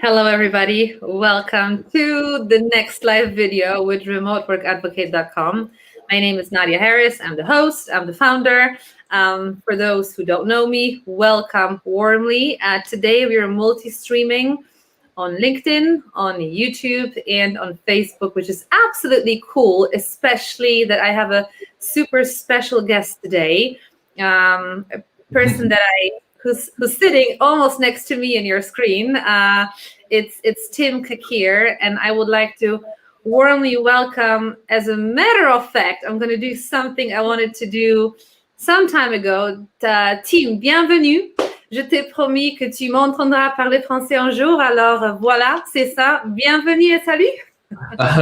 Hello, everybody. Welcome to the next live video with remoteworkadvocate.com. My name is Nadia Harris. I'm the host. I'm the founder. For those who don't know me, welcome warmly. Today, we are multi-streaming on LinkedIn, on YouTube, and on Facebook, which is absolutely cool, especially that I have a super special guest today, a person that who's sitting almost next to me in your screen. It's Tim Cakir, and I would like to warmly welcome. As a matter of fact, I'm going to do something I wanted to do some time ago. Tim, bienvenue. Je t'ai promis que tu m'entendras parler français un jour, alors voilà, c'est ça. Bienvenue et salut.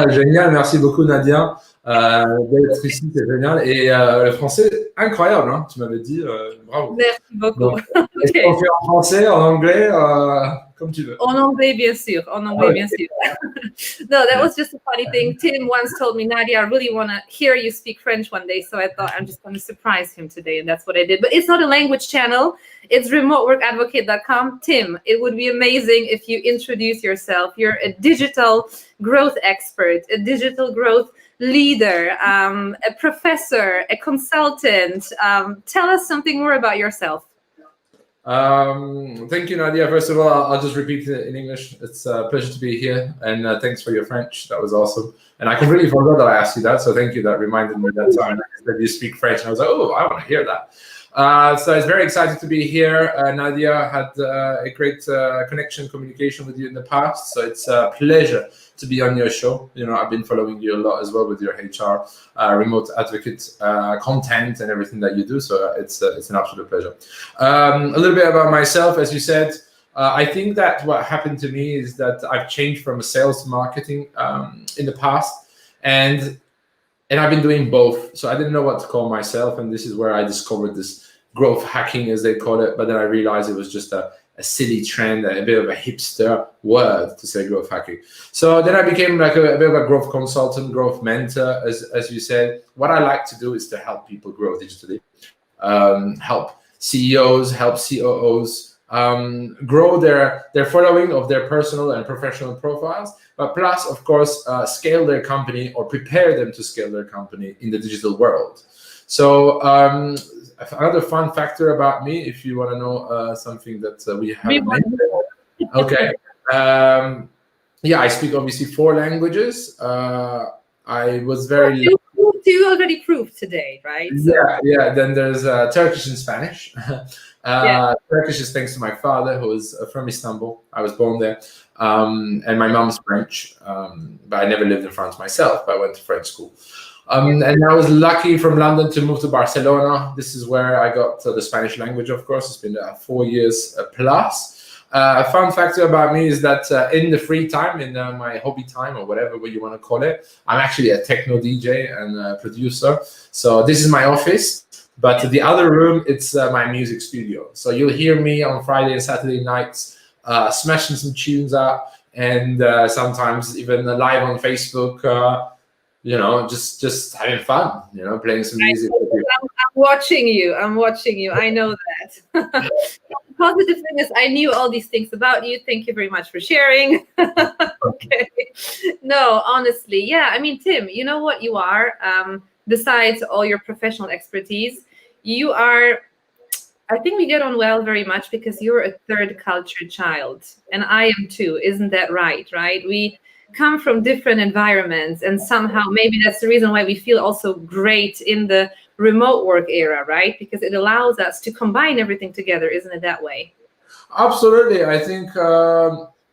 Génial, merci beaucoup Nadia d'être ici, c'est génial. Et le français, incroyable, hein, tu m'avais dit, bravo. Merci beaucoup. Donc, est-ce qu'on fait en français, en anglais, comme tu veux? En anglais, bien sûr. En anglais, bien sûr. No, that was just a funny thing. Tim once told me, Nadia, I really want to hear you speak French one day. So I thought I'm just going to surprise him today. And that's what I did. But it's not a language channel. It's remoteworkadvocate.com. Tim, it would be amazing if you introduce yourself. You're a digital growth expert, a digital growth leader, a professor, a consultant. Tell us something more about yourself. Thank you, Nadia. First of all, I'll just repeat it in English. It's a pleasure to be here, and thanks for your French. That was awesome. And I completely forgot that I asked you that, so thank you. That reminded me that time that you speak French. And I was like, oh, I want to hear that. So it's very excited to be here. Nadia had a great communication with you in the past, so it's a pleasure to be on your show. You know, I've been following you a lot as well with your HR, remote advocate content and everything that you do. So it's an absolute pleasure. A little bit about myself, as you said. I think that what happened to me is that I've changed from a sales to marketing in the past, and I've been doing both. So I didn't know what to call myself, and this is where I discovered this growth hacking, as they call it. But then I realized it was just a silly trend, a bit of a hipster word to say growth hacking. So then I became like a bit of a growth consultant, growth mentor, as you said. What I like to do is to help people grow digitally, help CEOs, help COOs grow their following of their personal and professional profiles, but plus, of course, scale their company or prepare them to scale their company in the digital world. So another fun factor about me, if you want to know something that we haven't mentioned. Okay. Yeah, I speak obviously 4 languages. I was very... You already proved today, right? Yeah. Then there's Turkish and Spanish. Turkish is thanks to my father, who is from Istanbul. I was born there. And my mom's French. But I never lived in France myself, but I went to French school. And I was lucky from London to move to Barcelona. This is where I got the Spanish language, of course. It's been 4 years plus. A fun factor about me is that in the free time, in my hobby time, or whatever you want to call it, I'm actually a techno DJ and a producer. So this is my office, but the other room, it's my music studio. So you'll hear me on Friday and Saturday nights smashing some tunes out, and sometimes even live on Facebook, you know, just having fun, you know, playing some music. I'm watching you. I know that. Positive thing is I knew all these things about you. Thank you very much for sharing. Okay. No, honestly, yeah. I mean, Tim, you know what you are? Besides all your professional expertise, you are, I think we get on well very much because you're a third culture child. And I am too. Isn't that right? We come from different environments, and somehow maybe that's the reason why we feel also great in the remote work era, right? Because it allows us to combine everything together. Isn't it that way? Absolutely. I think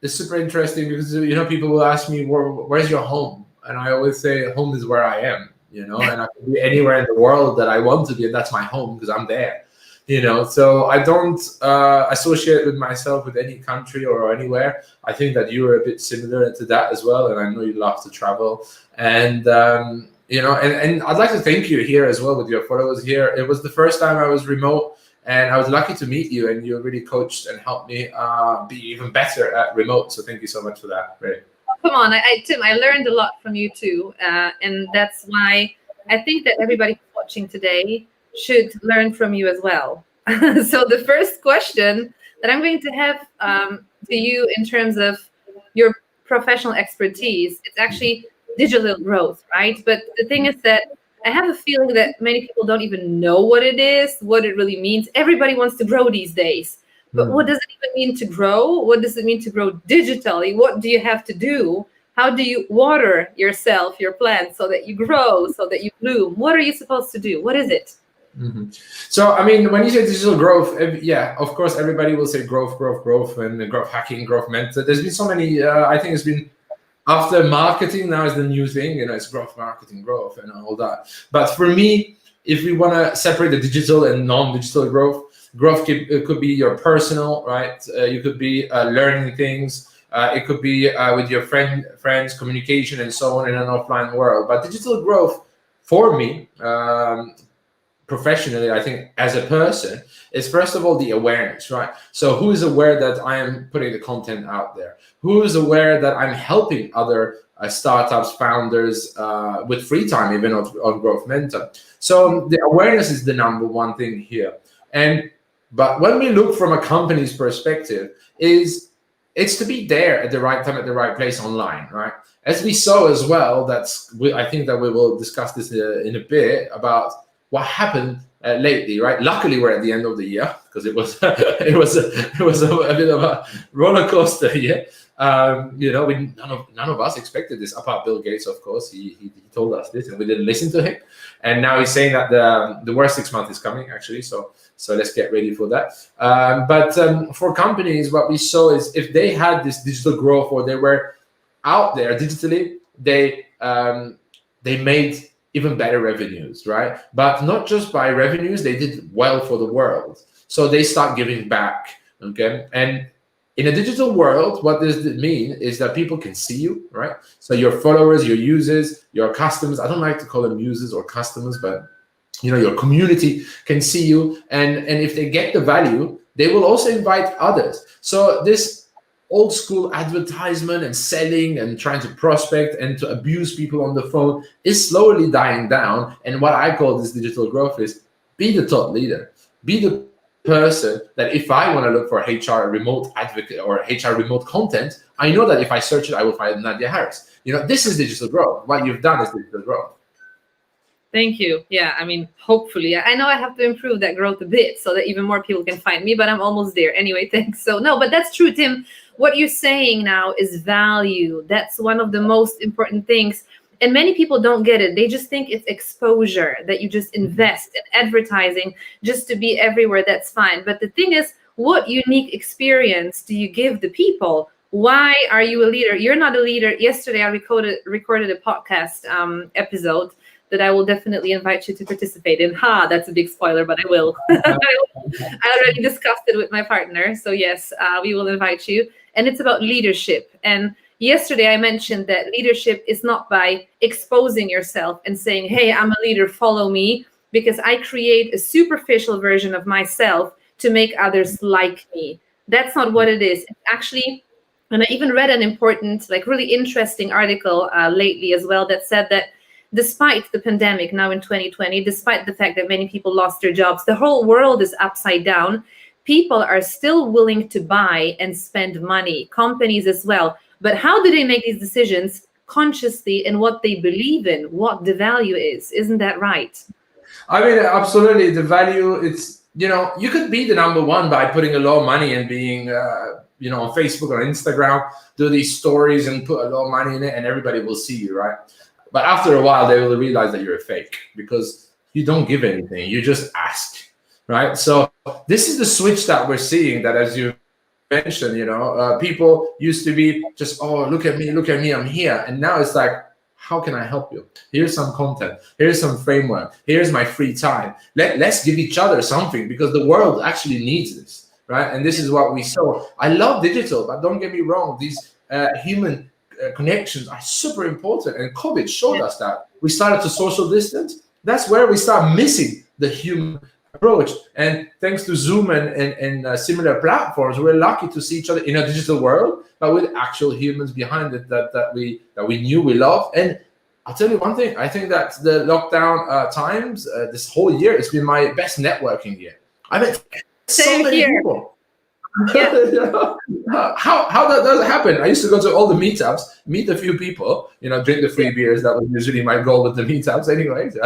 it's super interesting because, you know, people will ask me, where's your home? And I always say home is where I am, you know, and I can be anywhere in the world that I want to be, and that's my home because I'm there. You know, so I don't associate with myself with any country or anywhere. I think that you are a bit similar to that as well, and I know you love to travel. And you know, and I'd like to thank you here as well with your followers here. It was the first time I was remote, and I was lucky to meet you, and you really coached and helped me be even better at remote. So thank you so much for that. Great. Come on, Tim, I learned a lot from you too, and that's why I think that everybody watching today should learn from you as well. So the first question that I'm going to have to you in terms of professional expertise. It's actually digital growth, right? But the thing is that I have a feeling that many people don't even know what it is, what it really means. Everybody wants to grow these days. But what does it even mean to grow? What does it mean to grow digitally? What do you have to do? How do you water yourself, your plants, so that you grow, so that you bloom? What are you supposed to do? What is it? So, I mean, when you say digital growth, yeah, of course, everybody will say growth, and growth hacking, growth mentor. There's been so many, I think it's been, after marketing, now is the new thing, it's growth marketing, growth and all that. But for me, if we want to separate the digital and non-digital growth could be your personal, right? You could be learning things. It could be with your friends, communication, and so on in an offline world. But digital growth, for me, professionally, I think as a person, is first of all the awareness, right? So who is aware that I am putting the content out there? Who is aware that I'm helping other startups, founders with free time, even on Growth Mentor? So the awareness is the number one thing here. But when we look from a company's perspective, it's to be there at the right time, at the right place online, right? As we saw as well, I think that we will discuss this in a bit about what happened lately, right? Luckily, we're at the end of the year because it was it was a bit of a roller coaster year. None of us expected this, apart Bill Gates, of course. He told us this, and we didn't listen to him. And now he's saying that the worst 6 months is coming, actually. So let's get ready for that. But for companies, what we saw is if they had this digital growth or they were out there digitally, they made even better revenues, right? But not just by revenues, they did well for the world. So they start giving back, okay? And in a digital world, what does it mean is that people can see you, right? So your followers, your users, your customers, I don't like to call them users or customers, but your community can see you. And if they get the value, they will also invite others. So this old school advertisement and selling and trying to prospect and to abuse people on the phone is slowly dying down. And what I call this digital growth is be the thought leader, be the person that if I want to look for HR remote advocate or HR remote content, I know that if I search it, I will find Nadia Harris. This is digital growth. What you've done is digital growth. Thank you. Yeah, I mean, hopefully. I know I have to improve that growth a bit so that even more people can find me, but I'm almost there. Anyway, thanks. So no, but that's true, Tim. What you're saying now is value. That's one of the most important things. And many people don't get it. They just think it's exposure, that you just invest in advertising just to be everywhere. That's fine. But the thing is, what unique experience do you give the people? Why are you a leader? You're not a leader. Yesterday, I recorded a podcast episode that I will definitely invite you to participate in. That's a big spoiler, but I will. I already discussed it with my partner. So yes, we will invite you. And it's about leadership. And yesterday I mentioned that leadership is not by exposing yourself and saying, hey, I'm a leader, follow me, because I create a superficial version of myself to make others like me. That's not what it is. It's actually, and I even read an important, really interesting article lately as well that said that despite the pandemic now in 2020, despite the fact that many people lost their jobs, the whole world is upside down. People are still willing to buy and spend money, companies as well. But how do they make these decisions consciously in what they believe in, what the value is? Isn't that right? I mean, absolutely. The value, it's, you could be the number one by putting a lot of money and being, on Facebook or Instagram, do these stories and put a lot of money in it and everybody will see you, right? But after a while, they will realize that you're a fake because you don't give anything. You just ask, right? So this is the switch that we're seeing, that as you mentioned, people used to be just, oh, look at me, I'm here. And now it's like, how can I help you? Here's some content. Here's some framework. Here's my free time. Let's give each other something because the world actually needs this, right? And this is what we saw. I love digital, but don't get me wrong. These human connections are super important, and COVID showed us that. We started to social distance. That's where we start missing the human approach. And thanks to Zoom and similar platforms, we're lucky to see each other in a digital world, but with actual humans behind it that we knew we love. And I'll tell you one thing, I think that the lockdown times, this whole year, it's been my best networking year. I met so many people. Yeah. How that does happen? I used to go to all the meetups, meet a few people, drink the free beers. That was usually my goal with the meetups. Anyways,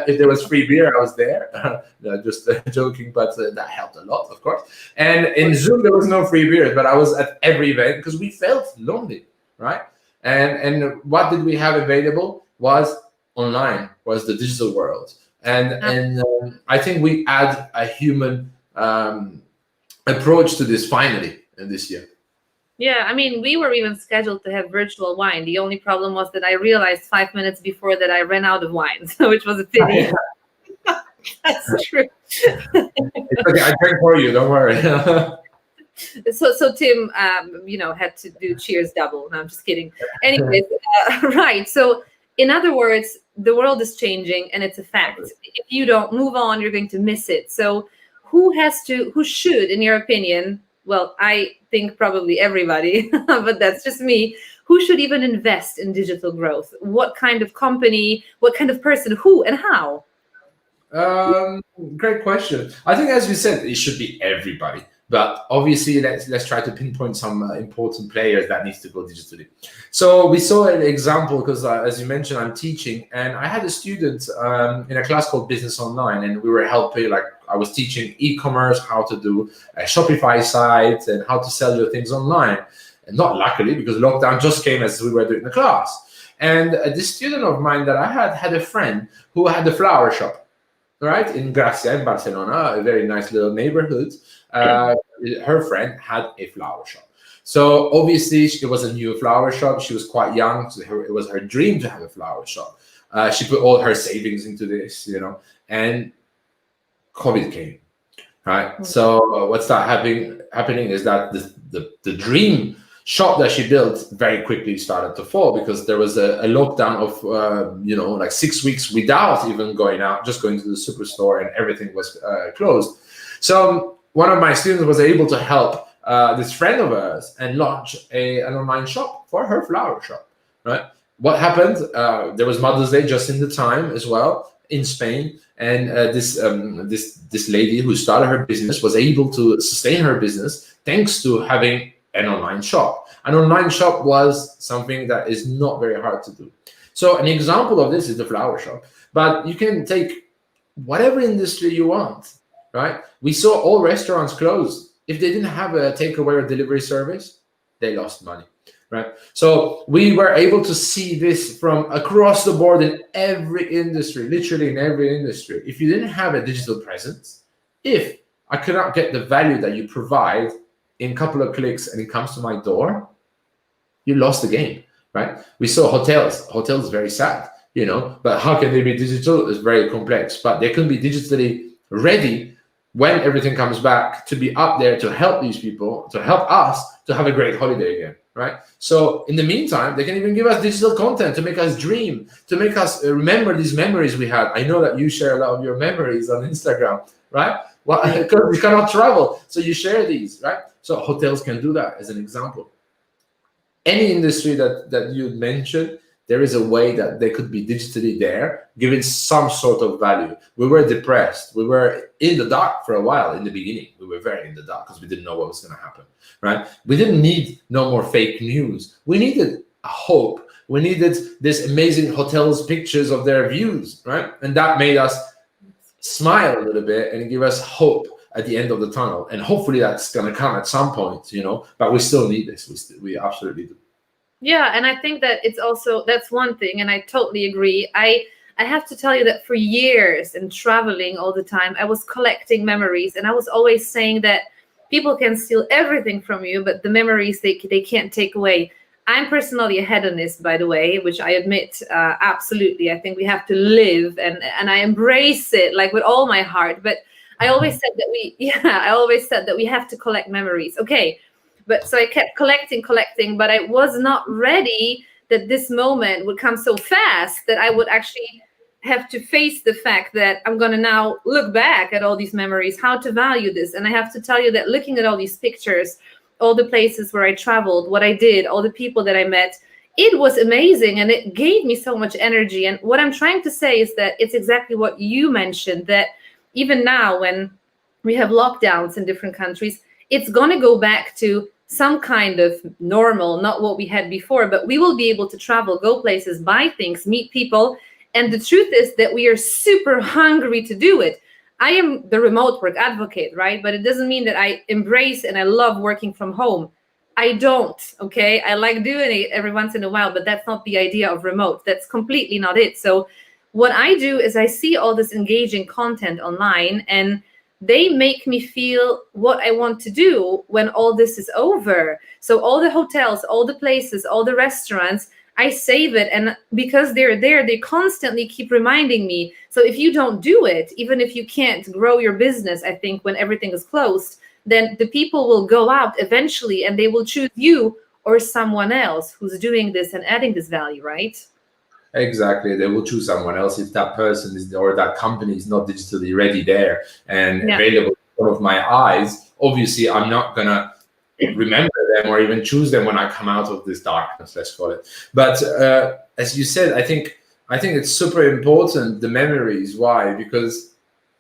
if there was free beer, I was there. No, just joking, but that helped a lot, of course. And in Zoom, there was no free beers, but I was at every event because we felt lonely, right? And what did we have available was online, was the digital world, and I think we add a human approach to this finally in this year. Yeah, I mean, we were even scheduled to have virtual wine. The only problem was that I realized 5 minutes before that I ran out of wine, so which was a pity. That's true. It's okay, I drink for you. Don't worry. So Tim, had to do cheers double. No, I'm just kidding. Anyways, right. So in other words, the world is changing, and it's a fact. If you don't move on, you're going to miss it. So who should, in your opinion? Well, I think probably everybody, but that's just me. Who should even invest in digital growth? What kind of company? What kind of person? Who and how? Great question. I think, as you said, it should be everybody. But obviously, let's try to pinpoint some important players that needs to go digitally. So we saw an example because, as you mentioned, I'm teaching, and I had a student in a class called Business Online, and we were helping. Like I was teaching e-commerce, how to do a Shopify site, and how to sell your things online. And not luckily, because lockdown just came as we were doing the class. And this student of mine that I had a friend who had a flower shop, right, in Gracia, in Barcelona, a very nice little neighborhood. Her friend had a flower shop. So obviously it was a new flower shop. She was quite young. So it was her dream to have a flower shop. She put all her savings into this, and COVID came, right? Mm-hmm. So what started happening is that the dream shop that she built very quickly started to fall because there was a lockdown of, like 6 weeks without even going out, just going to the superstore, and everything was closed. So one of my students was able to help this friend of ours and launch an online shop for her flower shop, right? What happened? There was Mother's Day just in the time as well in Spain, and this lady who started her business was able to sustain her business thanks to having an online shop. An online shop was something that is not very hard to do. So an example of this is the flower shop, but you can take whatever industry you want. Right? We saw all restaurants close. If they didn't have a takeaway or delivery service, they lost money, right? So we were able to see this from across the board in every industry, literally in every industry. If you didn't have a digital presence, if I cannot get the value that you provide in a couple of clicks and it comes to my door, you lost the game, right? We saw hotels. Hotels very sad, but how can they be digital? It's very complex, but they can be digitally ready when everything comes back to be up there to help these people, to help us to have a great holiday again, right? So in the meantime, they can even give us digital content to make us dream, to make us remember these memories we had. I know that you share a lot of your memories on Instagram, right? Well, because we cannot travel, so you share these, right? So hotels can do that as an example. Any industry that you mentioned, there is a way that they could be digitally there, giving some sort of value. We were depressed. We were in the dark for a while in the beginning. We were very in the dark because we didn't know what was going to happen, right? We didn't need no more fake news. We needed a hope. We needed this amazing hotels pictures of their views, right? And that made us smile a little bit and give us hope at the end of the tunnel. And hopefully that's going to come at some point, but we still need this. We absolutely do. Yeah, and I think that it's also, that's one thing, and I totally agree. I have to tell you that for years and traveling all the time, I was collecting memories, and I was always saying that people can steal everything from you, but the memories they can't take away. I'm personally a hedonist, by the way, which I admit, absolutely. I think we have to live, and I embrace it like with all my heart. But I always said that we have to collect memories. Okay. But so I kept collecting, but I was not ready that this moment would come so fast that I would actually have to face the fact that I'm going to now look back at all these memories, how to value this. And I have to tell you that looking at all these pictures, all the places where I traveled, what I did, all the people that I met, it was amazing. And it gave me so much energy. And what I'm trying to say is that it's exactly what you mentioned, that even now when we have lockdowns in different countries, it's going to go back to some kind of normal, not what we had before, but we will be able to travel, go places, buy things, meet people. And the truth is that we are super hungry to do it. I am the remote work advocate, right? But it doesn't mean that I embrace and I love working from home. I don't, okay? I like doing it every once in a while, but that's not the idea of remote. That's completely not it. So what I do is I see all this engaging content online, and they make me feel what I want to do when all this is over. So all the hotels, all the places, all the restaurants, I save it. And because they're there, they constantly keep reminding me. So if you don't do it, even if you can't grow your business, I think when everything is closed, then the people will go out eventually and they will choose you or someone else who's doing this and adding this value, right? Exactly. They will choose someone else if that person is, or that company is not digitally ready there and available in front of my eyes. Obviously, I'm not going to remember them or even choose them when I come out of this darkness, let's call it. But as you said, I think it's super important, the memories. Why? Because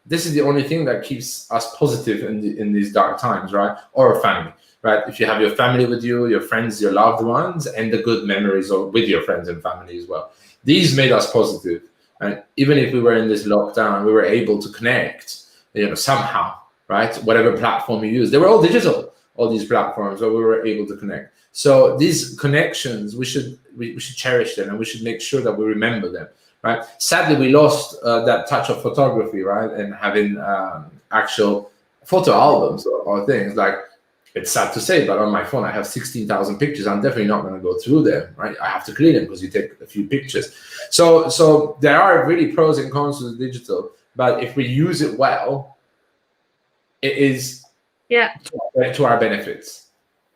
this is the only thing that keeps us positive in these dark times, right? Or family, right? If you have your family with you, your friends, your loved ones, and the good memories with your friends and family as well. These made us positive. And even if we were in this lockdown, we were able to connect, somehow, right? Whatever platform you use, they were all digital, all these platforms, but we were able to connect. So these connections, we should cherish them, and we should make sure that we remember them. Right. Sadly, we lost that touch of photography, right? And having actual photo albums or things. Like, it's sad to say, but on my phone, I have 16,000 pictures. I'm definitely not going to go through them, right? I have to clean them because you take a few pictures. So there are really pros and cons to the digital. But if we use it well, it is to our benefits.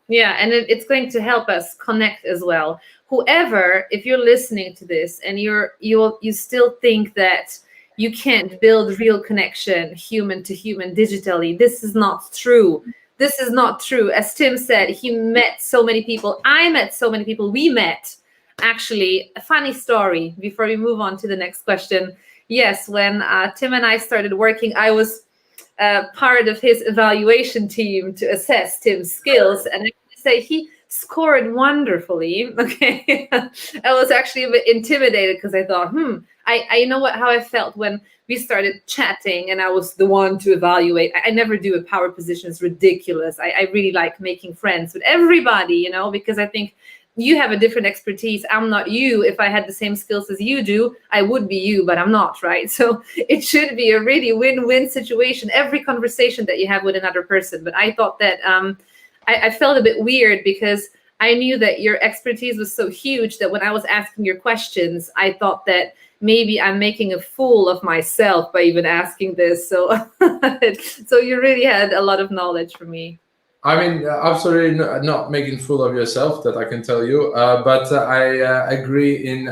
Yeah, and it's going to help us connect as well. Whoever, if you're listening to this and you still think that you can't build real connection, human to human, digitally, this is not true. This is not true. As Tim said, he met so many people. I met so many people. We met. Actually, a funny story before we move on to the next question. Yes, when Tim and I started working, I was part of his evaluation team to assess Tim's skills, and I can say he scored wonderfully. Okay, I was actually a bit intimidated because I thought, I know how I felt when we started chatting and I was the one to evaluate. I never do a power position. It's ridiculous. I really like making friends with everybody, because I think you have a different expertise. I'm not you. If I had the same skills as you do, I would be you, but I'm not, right? So it should be a really win-win situation, every conversation that you have with another person. But I thought that I felt a bit weird because I knew that your expertise was so huge that when I was asking your questions, I thought that maybe I'm making a fool of myself by even asking this. So, so you really had a lot of knowledge for me. I mean, absolutely not making fool of yourself, that I can tell you. But I agree in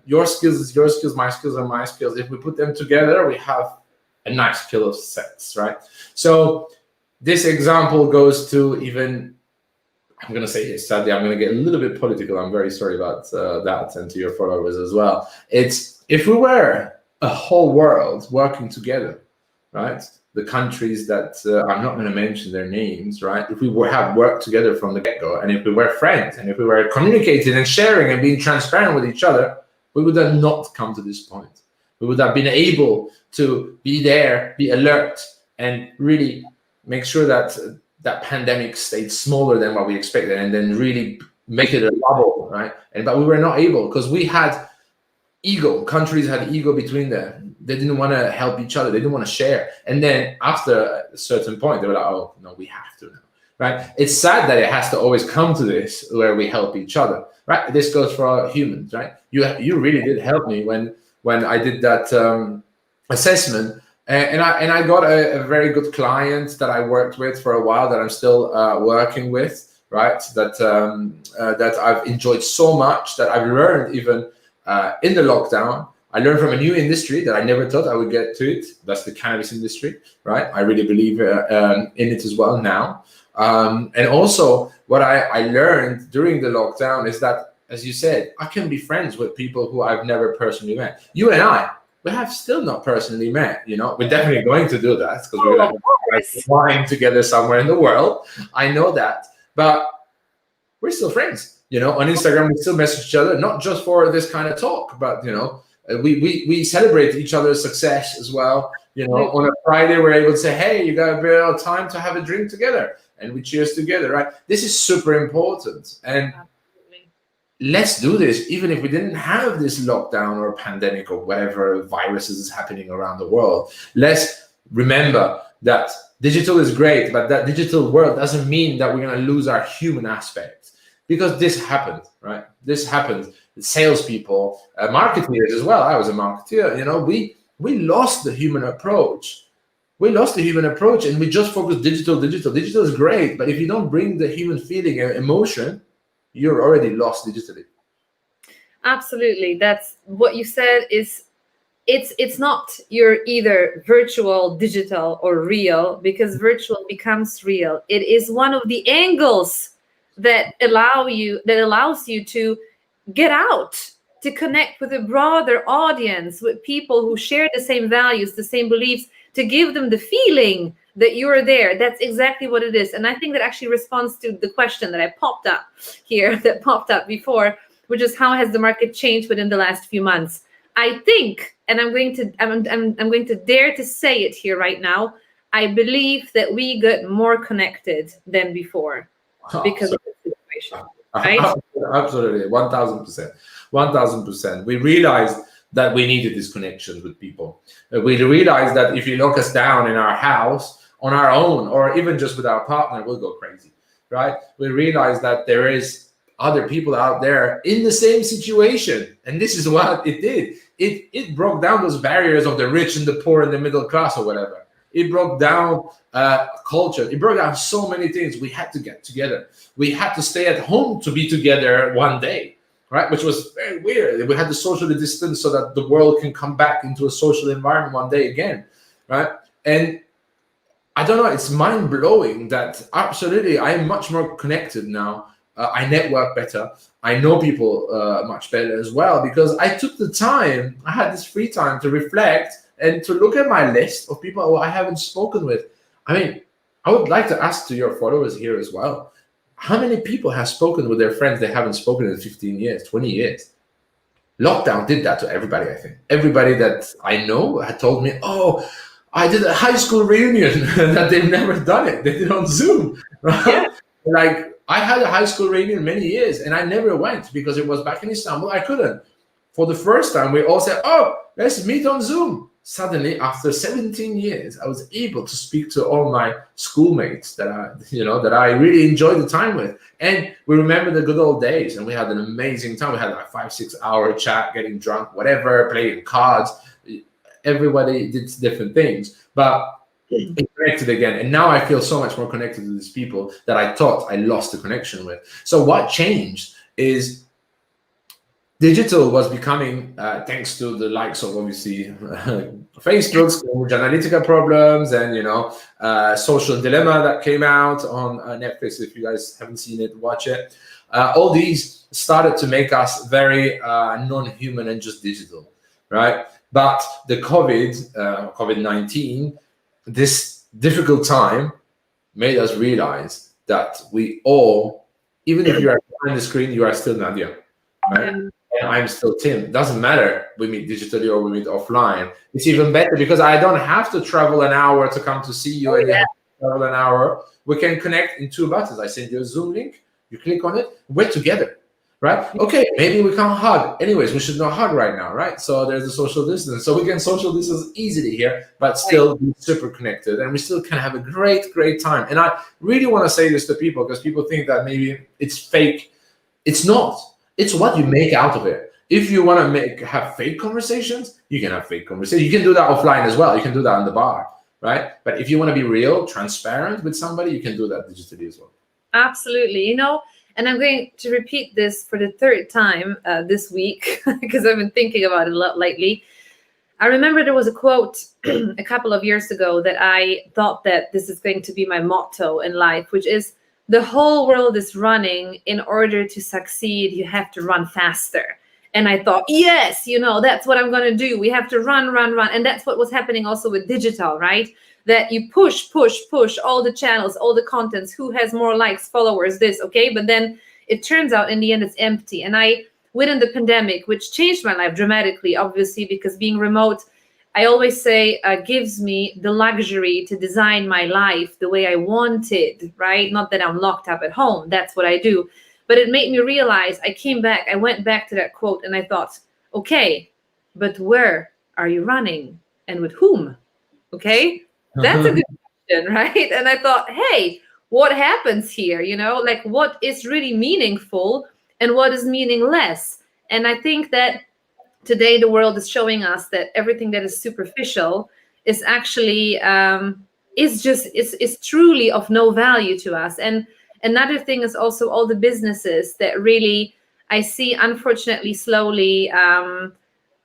your skills is your skills, my skills are my skills. If we put them together, we have a nice skill of sets, right? So this example goes to even, I'm going to say it, sadly, I'm going to get a little bit political. I'm very sorry about that, and to your followers as well. It's, if we were a whole world working together, right? The countries that I'm not going to mention their names, right? If we have worked together from the get-go, and if we were friends, and if we were communicating and sharing and being transparent with each other, we would have not come to this point. We would have been able to be there, be alert, and really make sure that that pandemic stayed smaller than what we expected, and then really make it a bubble, right? But we were not able because we had ego. Countries had ego between them. They didn't want to help each other. They didn't want to share. And then after a certain point, they were like, oh, no, we have to now, right? It's sad that it has to always come to this where we help each other, right? This goes for our humans, right? You really did help me when I did that assessment. And I got a very good client that I worked with for a while, that I'm still working with, right? That I've enjoyed so much, that I've learned even in the lockdown. I learned from a new industry that I never thought I would get to it. That's the cannabis industry, right? I really believe in it as well now. And also what I learned during the lockdown is that, as you said, I can be friends with people who I've never personally met. You and I, we have still not personally met. We're definitely going to do that because we're Oh, going to flying together somewhere in the world. I know that, but we're still friends. On Instagram, we still message each other, not just for this kind of talk, but we celebrate each other's success as well. On a Friday, we're able to say, hey, you got a bit of time to have a drink together, and we cheers together, right? This is super important. And let's do this, even if we didn't have this lockdown or pandemic or whatever viruses is happening around the world. Let's remember that digital is great, but that digital world doesn't mean that we're going to lose our human aspect, because this happened, right? This happened. Salespeople, marketeers as well. I was a marketeer. We lost the human approach. We lost the human approach, and we just focus digital. Digital is great, but if you don't bring the human feeling and emotion, you're already lost digitally. Absolutely. That's what you said. It's not you're either virtual, digital, or real, because virtual becomes real. It is one of the angles that allows you to get out, to connect with a broader audience, with people who share the same values, the same beliefs, to give them the feeling that you're there. That's exactly what it is. And I think that actually responds to the question that popped up before, which is how has the market changed within the last few months? I think, and I'm going to dare to say it here right now, I believe that we got more connected than before because of the situation, right? Absolutely, 1,000%. We realized that we needed these connections with people. We realized that if you lock us down in our house on our own, or even just with our partner, we'll go crazy, right? We realized that there is other people out there in the same situation, and this is what it did. It broke down those barriers of the rich and the poor and the middle class or whatever. It broke down culture. It broke down so many things. We had to get together. We had to stay at home to be together one day, right? Which was very weird. We had to socially distance so that the world can come back into a social environment one day again, right? And I don't know, it's mind-blowing that absolutely I'm much more connected now. I network better. I know people much better as well, because I took the time, I had this free time to reflect and to look at my list of people who I haven't spoken with. I mean, I would like to ask to your followers here as well, how many people have spoken with their friends they haven't spoken in 15 years, 20 years? Lockdown did that to everybody, I think. Everybody that I know had told me, oh, I did a high school reunion that they've never done it. They did it on Zoom, right? Yeah. Like, I had a high school reunion many years and I never went because it was back in Istanbul. I couldn't. For the first time, we all said, oh, let's meet on Zoom. Suddenly, after 17 years, I was able to speak to all my schoolmates that I really enjoyed the time with. And we remember the good old days, and we had an amazing time. We had like 5-6 hour chat, getting drunk, whatever, playing cards. Everybody did different things, but it connected again. And now I feel so much more connected to these people that I thought I lost the connection with. So what changed is digital was becoming, thanks to the likes of obviously Facebook's Cambridge Analytica problems and, Social Dilemma that came out on Netflix. If you guys haven't seen it, watch it. All these started to make us very non-human and just digital, right? But the COVID-19, this difficult time made us realize that we all, even if you are behind the screen, you are still Nadia, right? And I'm still Tim. It doesn't matter we meet digitally or we meet offline. It's even better because I don't have to travel an hour to come to see you and you have to travel an hour. We can connect in 2 buttons. I send you a Zoom link, you click on it, we're together. Right? Okay, maybe we can't hug. Anyways, we should not hug right now, right? So there's a social distance. So we can social distance easily here, but still be super connected. And we still can have a great, great time. And I really want to say this to people because people think that maybe it's fake. It's not. It's what you make out of it. If you want to have fake conversations, you can have fake conversations. You can do that offline as well. You can do that in the bar, right? But if you want to be real, transparent with somebody, you can do that digitally as well. Absolutely. And I'm going to repeat this for the 3rd time this week because I've been thinking about it a lot lately. I remember there was a quote a couple of years ago that I thought that this is going to be my motto in life, which is the whole world is running. In order to succeed, you have to run faster. And I thought, yes, that's what I'm going to do. We have to run, run, run. And that's what was happening also with digital, right? That you push all the channels, all the contents, who has more likes, followers, this, okay? But then it turns out in the end it's empty. And within the pandemic, which changed my life dramatically, obviously, because being remote, I always say, gives me the luxury to design my life the way I want it, right? Not that I'm locked up at home. That's what I do. But it made me realize, I went back to that quote and I thought, okay, but where are you running and with whom? Okay, that's a good question, right? And I thought, hey, what happens here? Like what is really meaningful and what is meaningless? And I think that today the world is showing us that everything that is superficial is actually is truly of no value to us. And another thing is also all the businesses that really I see, unfortunately, slowly.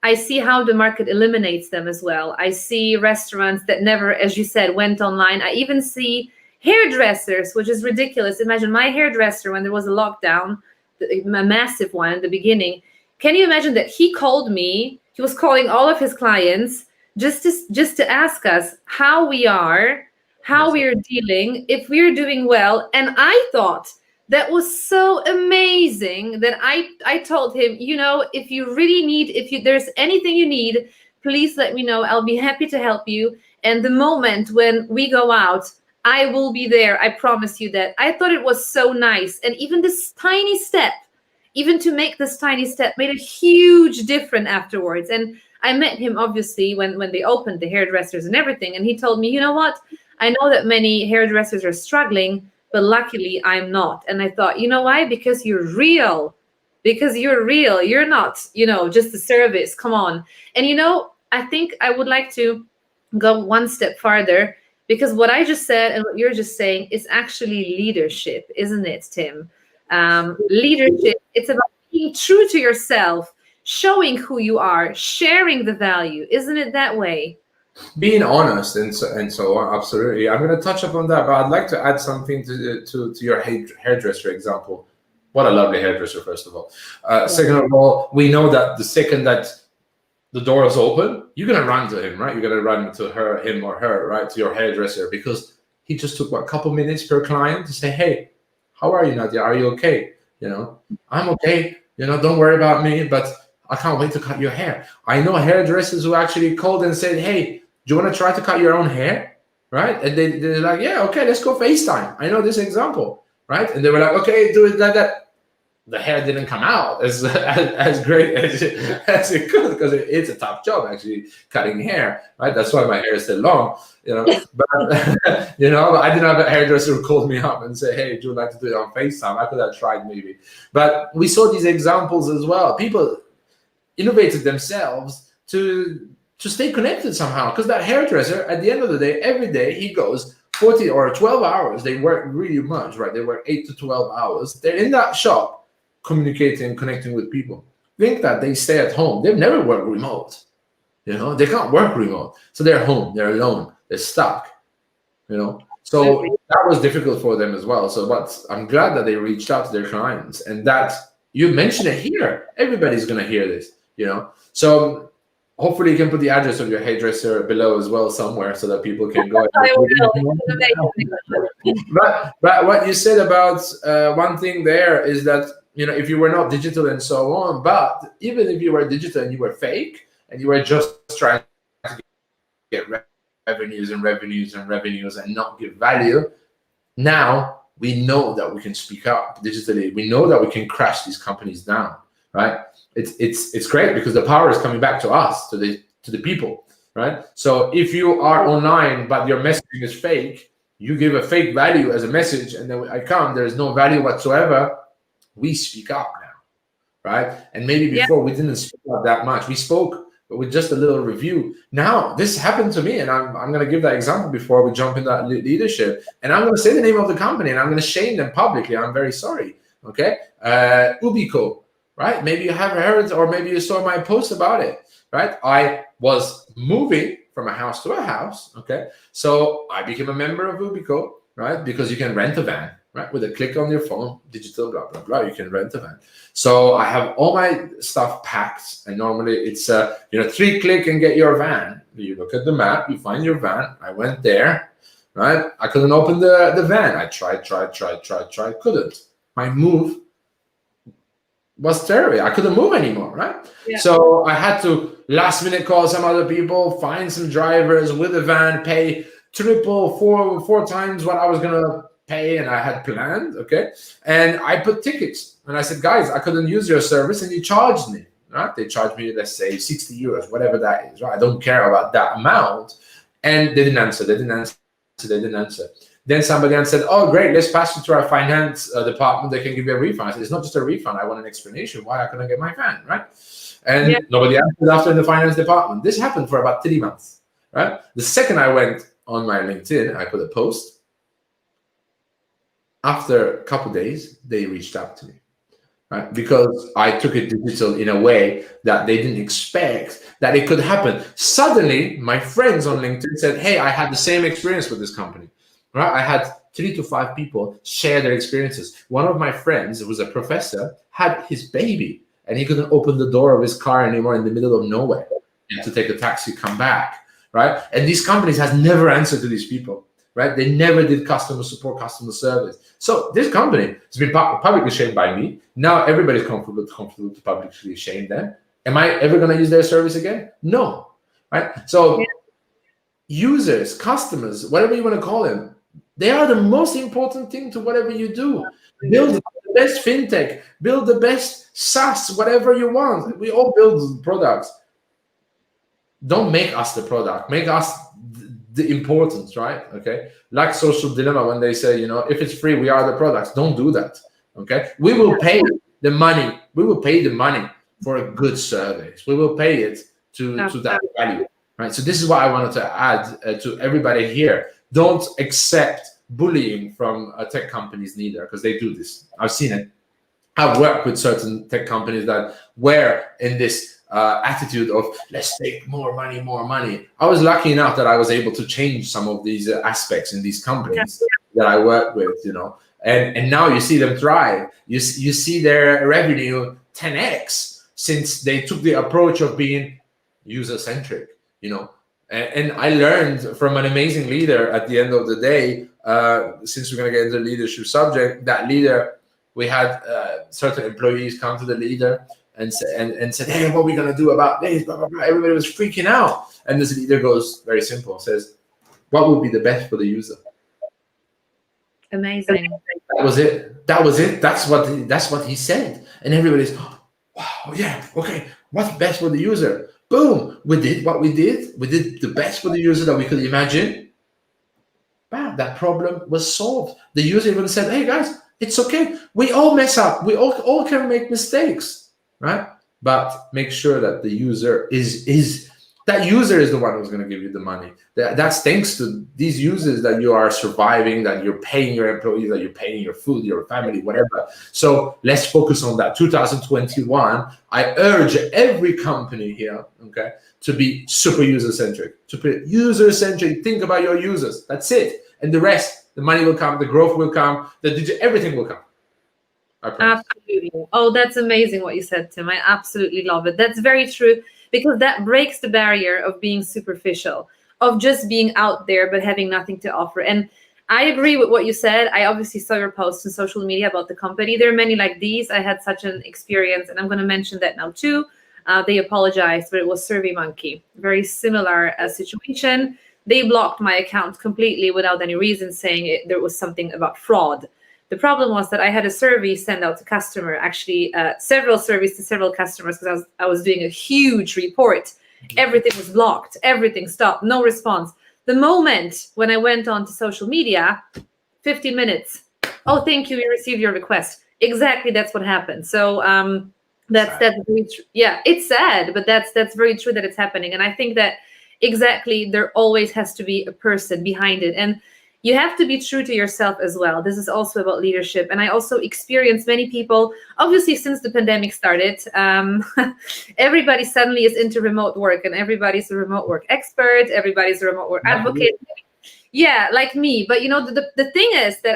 I see how the market eliminates them as well. I see restaurants that never, as you said, went online. I even see hairdressers, which is ridiculous. Imagine my hairdresser when there was a lockdown, a massive one in the beginning. Can you imagine that he called me? He was calling all of his clients just to ask us how we are, how we are dealing, if we're doing well. And I thought that was so amazing that I told him, if you really need, if there's anything you need, please let me know. I'll be happy to help you. And the moment when we go out, I will be there. I promise you that. I thought it was so nice. And even this tiny step, even to make this tiny step made a huge difference afterwards. And I met him, obviously, when they opened the hairdressers and everything. And he told me, you know what? I know that many hairdressers are struggling, but luckily I'm not. And I thought, you know why? Because you're real. Because you're real. You're not, just a service. Come on. And, I think I would like to go one step farther, because what I just said and what you're just saying is actually leadership, isn't it, Tim? Leadership, it's about being true to yourself, showing who you are, sharing the value. Isn't it that way? Being honest and so on, absolutely. I'm going to touch upon that, but I'd like to add something to your hairdresser example. What a lovely hairdresser, first of all. Second of all, we know that the second that the door is open, you're going to run to him, right? You're going to run to him or her, right? To your hairdresser, because he just took a couple minutes per client to say, hey, how are you, Nadia? Are you okay? I'm okay. Don't worry about me, but I can't wait to cut your hair. I know hairdressers who actually called and said, hey, do you want to try to cut your own hair? Right? And they're like, yeah, okay, let's go FaceTime. I know this example, right? And they were like, okay, do it like that. The hair didn't come out as great as it could, because it's a tough job actually cutting hair, right? That's why my hair is still long, But I didn't have a hairdresser who called me up and say, "Hey, do you like to do it on FaceTime?" I could have tried maybe, but we saw these examples as well. People innovated themselves to stay connected somehow, because that hairdresser, at the end of the day, every day he goes 40 or 12 hours. They work really much, right? They work 8 to 12 hours. They're in that shop, communicating, connecting with people. Think that they stay at home. They've never worked remote. They can't work remote. So they're home, they're alone, they're stuck. So that was difficult for them as well. So, but I'm glad that they reached out to their clients, and that you mentioned it here. Everybody's gonna hear this, So hopefully you can put the address of your hairdresser below as well somewhere, so that people can go. I will. But what you said about one thing there is that, if you were not digital and so on, but even if you were digital and you were fake and you were just trying to get revenues and not give value, now we know that we can speak up digitally. We know that we can crash these companies down, right? It's great, because the power is coming back to us, to the people, right? So if you are online but your messaging is fake, you give a fake value as a message, and then there's no value whatsoever. We speak up now, right? And maybe before we didn't speak up that much. We spoke with just a little review. Now this happened to me, and I'm going to give that example before we jump in that leadership. And I'm going to say the name of the company, and I'm going to shame them publicly. I'm very sorry. Okay, Ubico, right? Maybe you have heard, or maybe you saw my post about it, right? I was moving from a house to a house. Okay, so I became a member of Ubico, right? Because you can rent a van. right? With a click on your phone, digital, blah, blah, blah, you can rent a van. So I have all my stuff packed, and normally it's 3 click and get your van. You look at the map, you find your van. I went there, right? I couldn't open the van. I tried, couldn't. My move was terrible. I couldn't move anymore, right? Yeah. So I had to last minute call some other people, find some drivers with a van, pay four times what I was gonna pay and I had planned, okay? And I put tickets and I said, guys, I couldn't use your service and you charged me, right? They charged me, let's say 60 euros, whatever that is, right? I don't care about that amount. And they didn't answer. Then somebody else said, oh, great, let's pass you to our finance department. They can give you a refund. I said, it's not just a refund. I want an explanation why I couldn't get my van, right? And nobody answered after in the finance department. This happened for about 3 months, right? The second I went on my LinkedIn, I put a post. After a couple of days, they reached out to me, right? Because I took it digital in a way that they didn't expect that it could happen. Suddenly, my friends on LinkedIn said, hey, I had the same experience with this company, right? I had 3 to 5 people share their experiences. One of my friends, who was a professor, had his baby, and he couldn't open the door of his car anymore in the middle of nowhere. He had to take a taxi, come back, right? And these companies has never answered to these people. Right? They never did customer support, customer service. So this company has been publicly shamed by me. Now everybody's comfortable to publicly shame them. Am I ever going to use their service again? No. Right? So users, customers, whatever you want to call them, they are the most important thing to whatever you do. Build the best fintech, build the best SaaS, whatever you want. We all build products. Don't make us the product. Make us the importance, right? Okay, like Social Dilemma, when they say, if it's free, we are the products. Don't do that. Okay, we will pay the money. We will pay the money for a good service. We will pay it to that value, right? So this is what I wanted to add to everybody here. Don't accept bullying from tech companies neither, because they do this. I've seen it. I've worked with certain tech companies that were in this attitude of let's take more money. I was lucky enough that I was able to change some of these aspects in these companies that I work with, and now you see them thrive. You see their revenue 10x since they took the approach of being user-centric, and I learned from an amazing leader at the end of the day, since we're going to get into the leadership subject, that leader, we had certain employees come to the leader and said, hey, what are we going to do about this? Blah, blah, blah. Everybody was freaking out. And this leader goes very simple, says, what would be the best for the user? Amazing. That was it. That's what he said. And everybody's, wow, yeah, okay. What's best for the user? Boom. We did what we did. We did the best for the user that we could imagine. Bam, that problem was solved. The user even said, hey, guys, it's okay. We all mess up. We all can make mistakes. Right, but make sure that the user is the one who's going to give you the money. That's thanks to these users that you are surviving, that you're paying your employees, that you're paying your food, your family, whatever. So let's focus on that. 2021, I urge every company here, okay, to be super user-centric, to be user-centric. Think about your users. That's it, and the rest, the money will come, the growth will come, everything will come. Absolutely. Oh, that's amazing what you said, Tim. I absolutely love it. That's very true, because that breaks the barrier of being superficial, of just being out there but having nothing to offer. And I agree with what you said. I obviously saw your posts on social media about the company. There are many like these. I had such an experience, and I'm going to mention that now too. They apologized, but it was SurveyMonkey. Very similar situation. They blocked my account completely without any reason, saying there was something about fraud. The problem was that I had a survey sent out to customer, actually several surveys to several customers, because I was doing a huge report. Everything was blocked. Everything stopped. No response. The moment when I went on to social media, 15 minutes. Oh, thank you. We received your request. Exactly. That's what happened. So that's very true. Yeah, it's sad, but that's very true that it's happening. And I think that exactly there always has to be a person behind it. And you have to be true to yourself as well. This is also about leadership. And I also experienced many people, obviously since the pandemic started, everybody suddenly is into remote work, and everybody's a remote work expert. Everybody's a remote work advocate. Yeah, like me. But the thing is that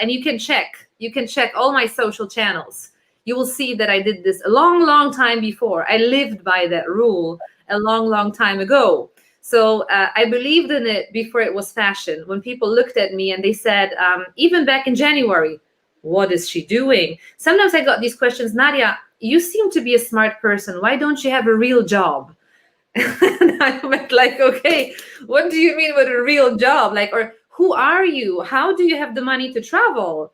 and you can check all my social channels. You will see that I did this a long, long time before. I lived by that rule a long, long time ago. So I believed in it before it was fashion. When people looked at me and they said, even back in January, what is she doing? Sometimes I got these questions, Nadia, you seem to be a smart person. Why don't you have a real job? And I went like, okay, what do you mean with a real job? Like, or who are you? How do you have the money to travel?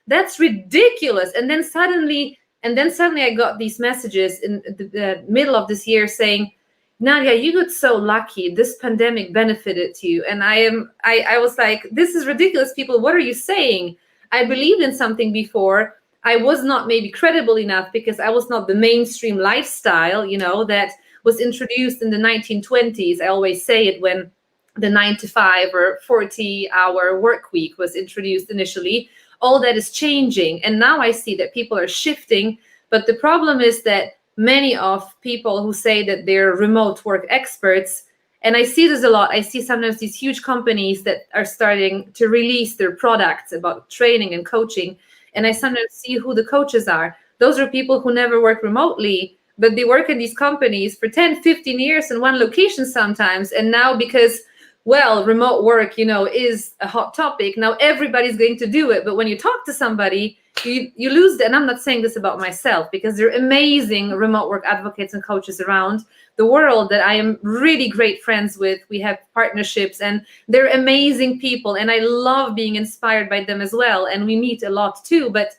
That's ridiculous. And then suddenly I got these messages in the middle of this year saying, Nadia, you got so lucky. This pandemic benefited you. And I was like, this is ridiculous, people. What are you saying? I believed in something before. I was not maybe credible enough because I was not the mainstream lifestyle, that was introduced in the 1920s. I always say it, when the 9 to 5 or 40-hour work week was introduced initially. All that is changing. And now I see that people are shifting. But the problem is that many of people who say that they're remote work experts, and I see this a lot. I see sometimes these huge companies that are starting to release their products about training and coaching. And I sometimes see who the coaches are. Those are people who never work remotely, but they work in these companies for 10, 15 years in one location sometimes. And now because, remote work, is a hot topic, now everybody's going to do it. But when you talk to somebody, you lose that. And I'm not saying this about myself, because there are amazing remote work advocates and coaches around the world that I am really great friends with. We have partnerships and they're amazing people. And I love being inspired by them as well. And we meet a lot too, but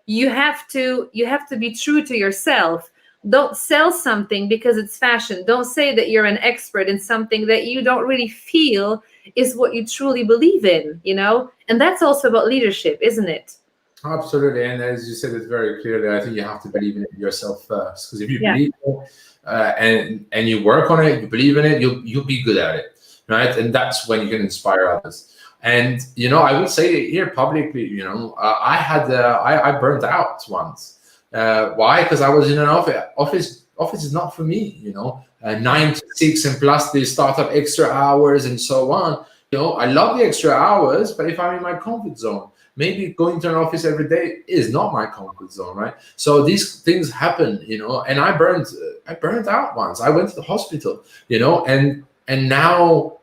you have to be true to yourself. Don't sell something because it's fashion. Don't say that you're an expert in something that you don't really feel is what you truly believe in, And that's also about leadership, isn't it? Absolutely. And as you said it very clearly, I think you have to believe in it yourself first. Because if you believe in it and you work on it, you believe in it, you'll be good at it, right? And that's when you can inspire others. And I will say here publicly, I burnt out once. Why? Because I was in an office. Office is not for me. 9 to 6 and plus the startup extra hours and so on. I love the extra hours, but if I'm in my comfort zone, maybe going to an office every day is not my comfort zone, right? So these things happen, and I burnt out once. I went to the hospital, and now,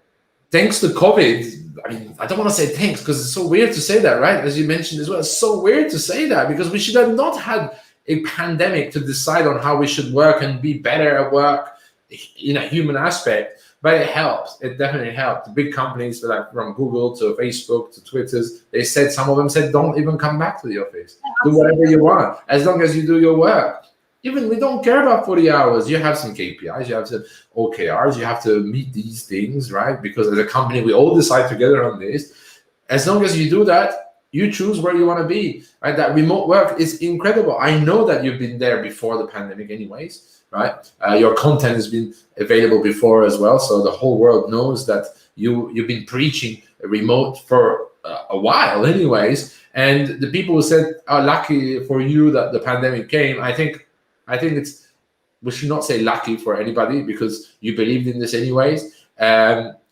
thanks to COVID, I mean, I don't want to say thanks because it's so weird to say that, right? As you mentioned as well, it's so weird to say that because we should have not had a pandemic to decide on how we should work and be better at work in a human aspect. But it helps. It definitely helped. The big companies, like from Google to Facebook to Twitter's, some of them said, don't even come back to the office. Do whatever you want, as long as you do your work. Even we don't care about 40 hours. You have some KPIs, you have some OKRs, you have to meet these things, right? Because as a company, we all decide together on this. As long as you do that, you choose where you want to be, right? That remote work is incredible. I know that you've been there before the pandemic anyways. Right, your content has been available before as well, so the whole world knows that you've been preaching remote for a while, anyways. And the people who said, "Oh, lucky for you that the pandemic came," I think we should not say lucky for anybody because you believed in this anyways.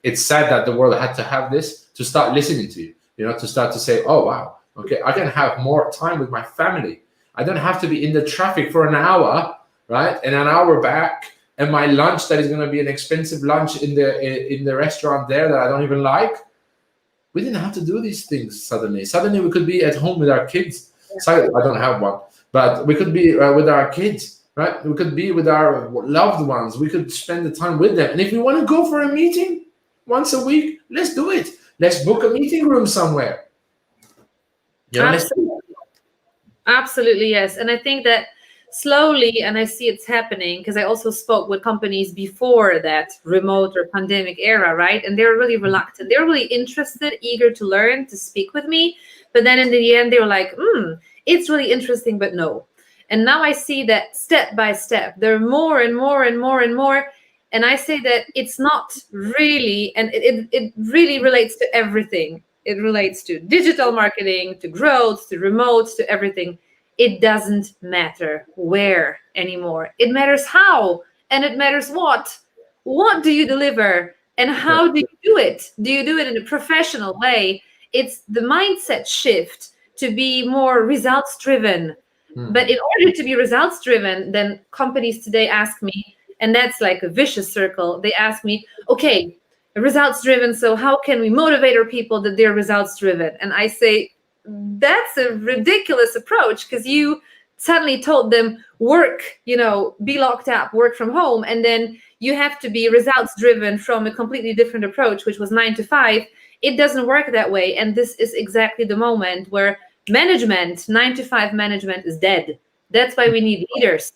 It's sad that the world had to have this to start listening to you, to start to say, "Oh wow, okay, I can have more time with my family. I don't have to be in the traffic for an hour." Right, and an hour back, and my lunch that is going to be an expensive lunch in the restaurant there that I don't even like. We didn't have to do these things suddenly. Suddenly we could be at home with our kids. So I don't have one, but we could be with our kids, right? We could be with our loved ones. We could spend the time with them. And if we want to go for a meeting once a week, let's do it. Let's book a meeting room somewhere. Absolutely, yes. And I think that slowly, and I see it's happening because I also spoke with companies before that remote or pandemic era, right? And they were really reluctant. They were really interested, eager to learn, to speak with me. But then in the end, they were like, it's really interesting, but no. And now I see that step by step, there are more and more and more and more. And I say that it's not really, and it really relates to everything. It relates to digital marketing, to growth, to remote, to everything. It doesn't matter where anymore. It matters how, and it matters what. What do you deliver? And how do you do it? Do you do it in a professional way? It's the mindset shift to be more results driven. But in order to be results driven, then companies today ask me, and that's like a vicious circle. They ask me, okay, results driven. So how can we motivate our people that they're results driven? And I say, that's a ridiculous approach, because you suddenly told them work, be locked up, work from home. And then you have to be results driven from a completely different approach, which was 9 to 5. It doesn't work that way. And this is exactly the moment where management, 9 to 5 management, is dead. That's why we need leaders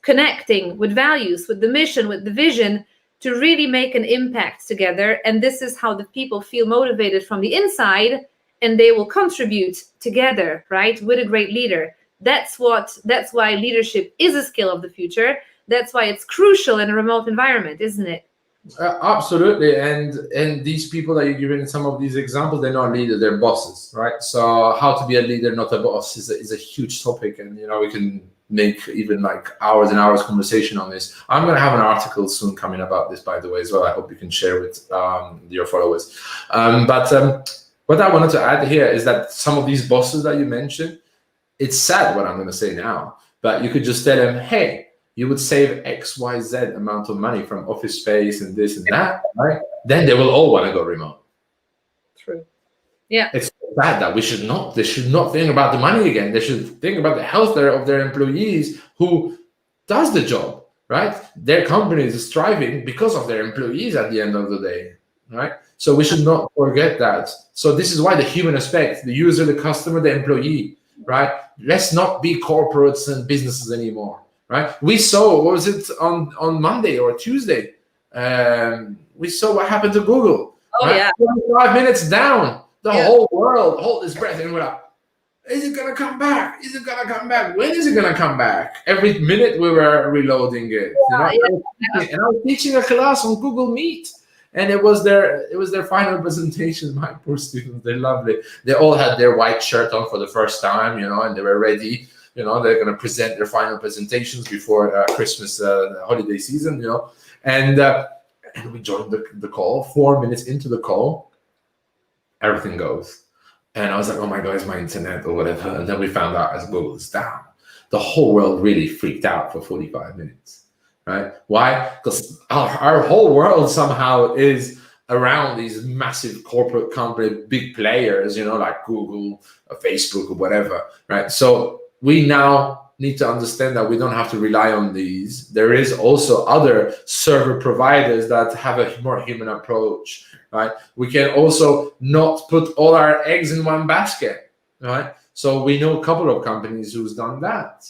connecting with values, with the mission, with the vision, to really make an impact together. And this is how the people feel motivated from the inside, and they will contribute together, right, with a great leader. That's why leadership is a skill of the future. That's why it's crucial in a remote environment, isn't it? Absolutely. And these people that you're giving some of these examples, they're not leaders, they're bosses, right? So how to be a leader, not a boss, is a huge topic. And, we can make even like hours and hours conversation on this. I'm going to have an article soon coming about this, by the way, as well. I hope you can share with your followers. But what I wanted to add here is that some of these bosses that you mentioned, it's sad what I'm going to say now, but you could just tell them, hey, you would save XYZ amount of money from office space and this and that, right? Then they will all want to go remote. True. Yeah. It's bad that they should not think about the money again. They should think about the health of their employees who does the job, right? Their company is thriving because of their employees at the end of the day, right? So we should not forget that. So this is why the human aspect, the user, the customer, the employee, right? Let's not be corporates and businesses anymore. Right? We saw, what was it, on Monday or Tuesday? We saw what happened to Google. Oh, right? Yeah. 5 minutes down, the whole world hold its breath, and we're like, is it gonna come back? Is it gonna come back? When is it gonna come back? Every minute we were reloading it. And I was teaching a class on Google Meet, and it was their final presentation. My poor students, they're lovely. They all had their white shirt on for the first time, and they were ready. They're going to present their final presentations before Christmas holiday season, and we joined the call. 4 minutes into the call, everything goes. And I was like, oh my God, it's my internet or whatever. And then we found out as Google is down. The whole world really freaked out for 45 minutes, right? Why? Because our whole world somehow is around these massive corporate company, big players, like Google, or Facebook, or whatever, right? So we now need to understand that we don't have to rely on these. There is also other server providers that have a more human approach, right? We can also not put all our eggs in one basket, right? So we know a couple of companies who's done that,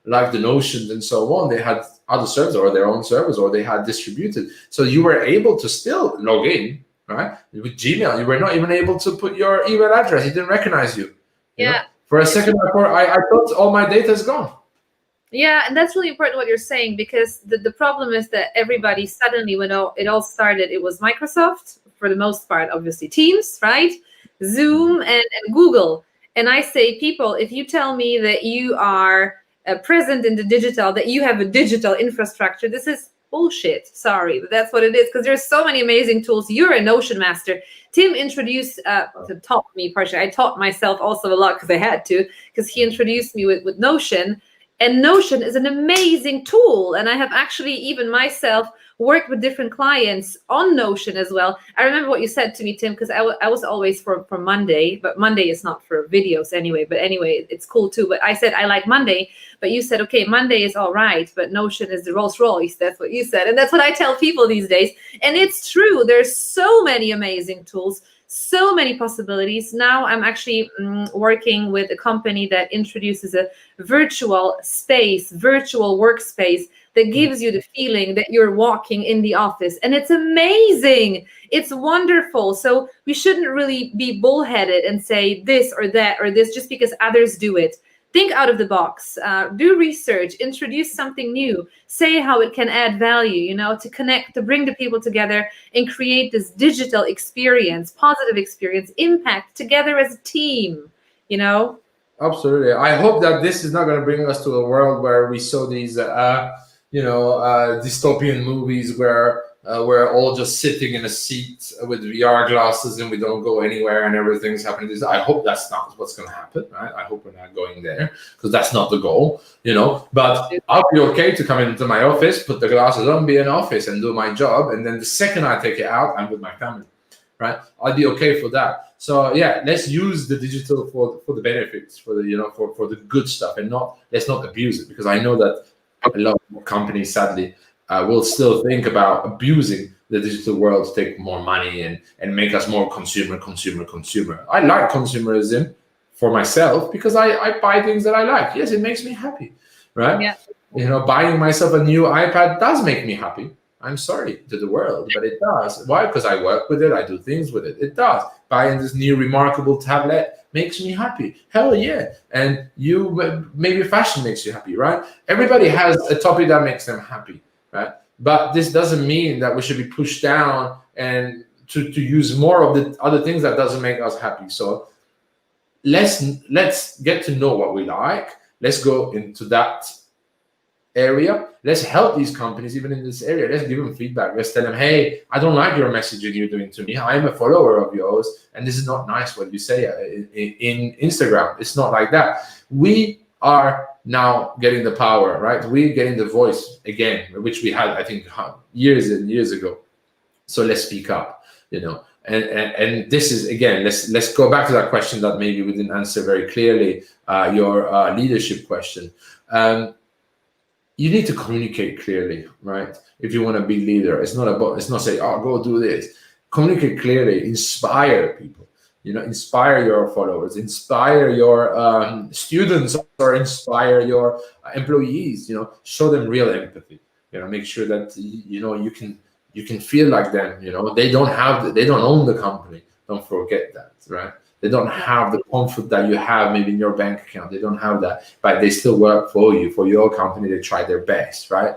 like the Notion and so on. They had other servers or their own servers, or they had distributed. So you were able to still log in, right? With Gmail, you were not even able to put your email address. It didn't recognize you. Yeah. For a second, I thought all my data is gone. Yeah, and that's really important what you're saying, because the problem is that everybody suddenly, when it all started, it was Microsoft, for the most part, obviously Teams, right? Zoom and Google. And I say, people, if you tell me that you are present in the digital, that you have a digital infrastructure, this is bullshit. Sorry, but that's what it is, because there's so many amazing tools. You're a Notion master. Tim introduced, taught me partially. I taught myself also a lot because I had to, because he introduced me with Notion. And Notion is an amazing tool. And I have actually even myself worked with different clients on Notion as well. I remember what you said to me, Tim, because I was always for Monday, but Monday is not for videos anyway. But anyway, it's cool too. But I said, I like Monday. But you said, okay, Monday is all right, but Notion is the Rolls Royce. That's what you said. And that's what I tell people these days. And it's true. There's so many amazing tools, so many possibilities. Now I'm actually working with a company that introduces a virtual space, virtual workspace that gives you the feeling that you're walking in the office. And it's amazing. It's wonderful. So we shouldn't really be bullheaded and say this or that or this just because others do it. Think out of the box, do research, introduce something new, say how it can add value, to connect, to bring the people together and create this digital experience, positive experience, impact together as a team, Absolutely. I hope that this is not going to bring us to a world where we saw these, dystopian movies where we're all just sitting in a seat with VR glasses and we don't go anywhere and everything's happening. I hope that's not what's going to happen, right? I hope we're not going there, because that's not the goal, But I'll be okay to come into my office, put the glasses on, be in office and do my job. And then the second I take it out, I'm with my family, right? I'll be okay for that. So yeah, let's use the digital for the benefits, for the for the good stuff, and let's not abuse it, because I know that a lot of companies sadly will still think about abusing the digital world to take more money and make us more consumer. I like consumerism for myself because I buy things that I like. Yes, it makes me happy, right? Yeah. Buying myself a new iPad does make me happy. I'm sorry to the world, but it does. Why? Because I work with it, I do things with it. It does. Buying this new remarkable tablet makes me happy. Hell yeah. And maybe fashion makes you happy, right? Everybody has a topic that makes them happy, right? But this doesn't mean that we should be pushed down and to use more of the other things that doesn't make us happy. So let's get to know what we like. Let's go into that area. Let's help these companies even in this area. Let's give them feedback. Let's tell them, hey, I don't like your messaging you're doing to me. I'm a follower of yours, and this is not nice what you say in Instagram. It's not like that. We are now getting the power, right? We're getting the voice again, which we had, I think, years and years ago. So let's speak up, And this is, again, let's go back to that question that maybe we didn't answer very clearly, your leadership question. You need to communicate clearly, right? If you want to be leader, it's not say, oh, go do this. Communicate clearly, inspire people, inspire your followers, inspire your students, or inspire your employees, show them real empathy, make sure that, you can feel like them, they don't own the company. Don't forget that, right? They don't have the comfort that you have maybe in your bank account. They don't have that, but they still work for you, for your company. They try their best, right?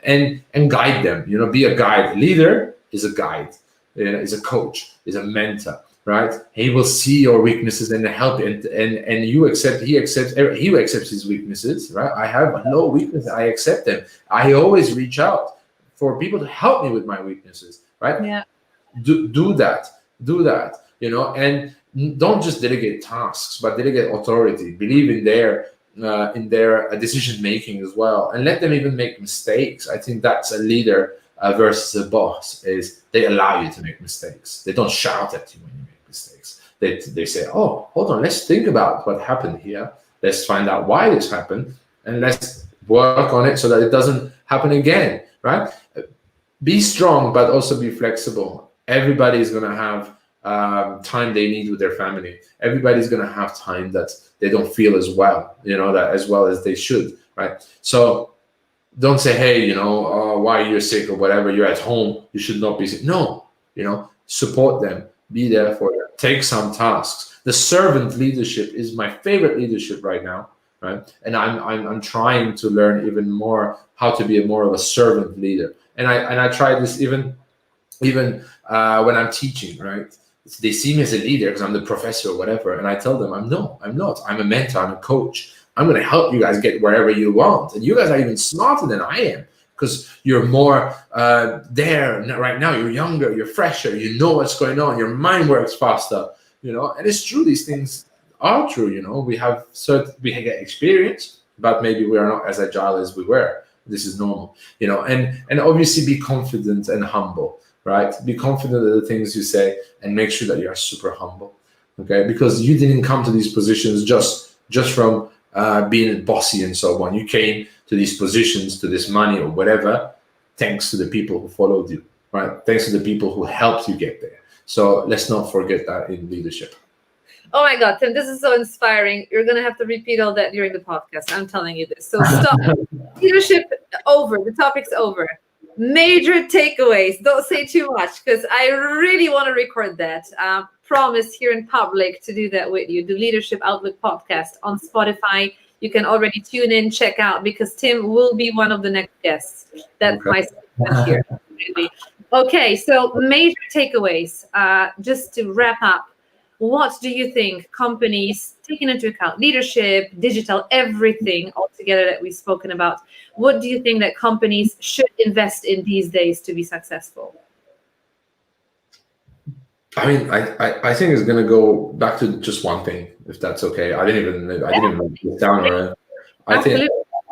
And guide them, be a guide. Leader is a guide, is a coach, is a mentor, right? He will see your weaknesses and help you, and he accepts his weaknesses, right? I have no weakness. I accept them. I always reach out for people to help me with my weaknesses, right? Yeah. Do that, and don't just delegate tasks, but delegate authority. Believe in their decision making as well, and let them even make mistakes. I think that's a leader versus a boss. Is they allow you to make mistakes. They don't shout at you when you make mistakes. They say, "Oh, hold on, let's think about what happened here. Let's find out why this happened, and let's work on it so that it doesn't happen again." Right? Be strong, but also be flexible. Everybody is going to have time they need with their family. Everybody's going to have time that they don't feel as well, that as well as they should, right? So don't say, hey, why you're sick or whatever, you're at home, you should not be sick. No, support them, be there for them, take some tasks. The servant leadership is my favorite leadership right now, right? And I'm trying to learn even more how to be more of a servant leader. And I try this even when I'm teaching, right? They see me as a leader because I'm the professor or whatever, and I tell them I'm not. I'm a mentor. I'm a coach. I'm going to help you guys get wherever you want, and you guys are even smarter than I am because you're more there right now. You're younger. You're fresher. You know what's going on. Your mind works faster. And it's true. These things are true. We get experience, but maybe we are not as agile as we were. This is normal. And obviously be confident and humble. Right? Be confident in the things you say and make sure that you are super humble, okay? Because you didn't come to these positions just from being bossy and so on. You came to these positions, to this money or whatever, thanks to the people who followed you, right? Thanks to the people who helped you get there. So let's not forget that in leadership. Oh my God, Tim, this is so inspiring. You're going to have to repeat all that during the podcast. I'm telling you this. So stop. Leadership over. The topic's over. Major takeaways. Don't say too much because I really want to record that. Promise here in public to do that with you. The Leadership Outlook podcast on Spotify. You can already tune in, check out, because Tim will be one of the next guests. That's my statement here. Okay, so major takeaways. Just to wrap up, what do you think companies, taking into account leadership, digital, everything altogether that we've spoken about, what do you think that companies should invest in these days to be successful? I mean, I think it's gonna go back to just one thing, if that's okay. I didn't even put it down on it.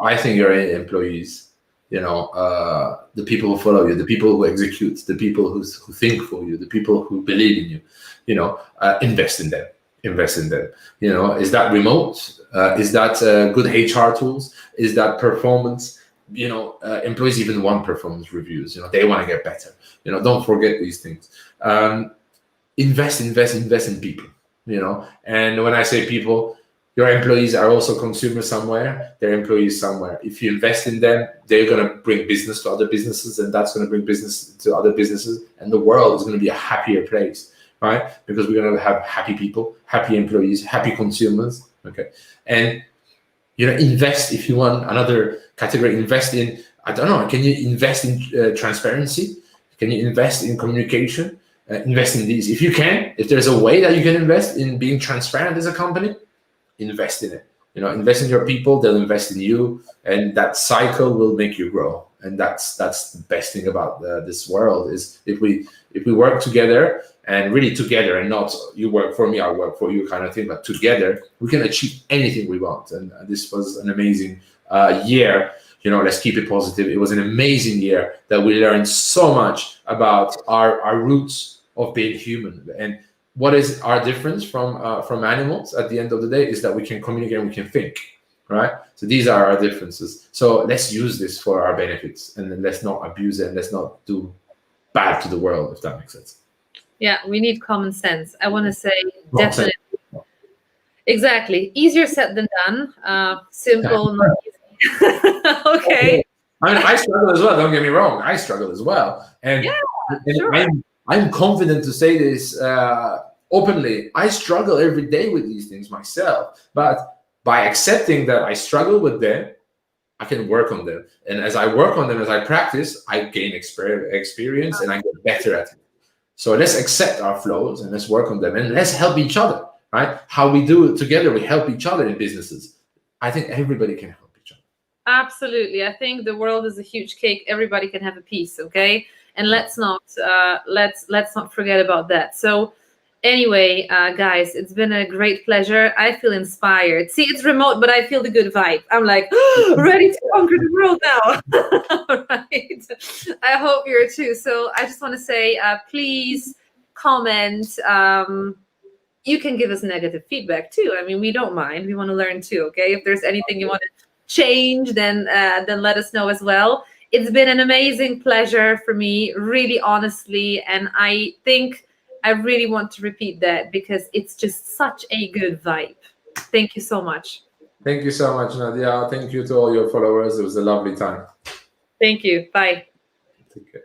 I think your employees, the people who follow you, the people who execute, the people who think for you, the people who believe in you, invest in them. Invest in them. Is that remote? Is that good HR tools? Is that performance? Employees even want performance reviews. They want to get better. Don't forget these things. Invest in people. And when I say people, your employees are also consumers somewhere. They're employees somewhere. If you invest in them, they're going to bring business to other businesses, and that's going to bring business to other businesses, and the world is going to be a happier place, right? Because we're going to have happy people, happy employees, happy consumers. Okay, and invest, if you want another category. Invest in, I don't know. Can you invest in transparency? Can you invest in communication? Invest in these. If you can, if there's a way that you can invest in being transparent as a company, invest in it. Invest in your people, they'll invest in you, and that cycle will make you grow. And that's the best thing about this world, is if we work together, and really together, and not you work for me, I work for you kind of thing, but together we can achieve anything we want. And this was an amazing year. Let's keep it positive. It was an amazing year that we learned so much about our roots of being human. And what is our difference from animals at the end of the day is that we can communicate and we can think, right? So these are our differences. So let's use this for our benefits, and then let's not abuse it, and let's not do bad to the world, if that makes sense. Yeah, we need common sense. I want to say definitely. Exactly. Easier said than done. Simple, not easy. Okay. I mean, I struggle as well. Don't get me wrong. I struggle as well. And, sure. I'm confident to say this openly. I struggle every day with these things myself. But by accepting that I struggle with them, I can work on them. And as I work on them, as I practice, I gain experience and I get better at it. So let's accept our flaws and let's work on them, and let's help each other, right? How we do it together, we help each other in businesses. I think everybody can help each other. Absolutely. I think the world is a huge cake. Everybody can have a piece, okay? And let's not forget about that. So anyway, guys, it's been a great pleasure. I feel inspired. See, it's remote, but I feel the good vibe. I'm like, ready to conquer the world now. Right? I hope you're too. So I just want to say, please comment. You can give us negative feedback too. I mean, we don't mind. We want to learn too, okay? If there's anything you want to change, then let us know as well. It's been an amazing pleasure for me, really honestly, and I think I really want to repeat that because it's just such a good vibe. Thank you so much. Thank you so much, Nadia. Thank you to all your followers. It was a lovely time. Thank you. Bye. Take care.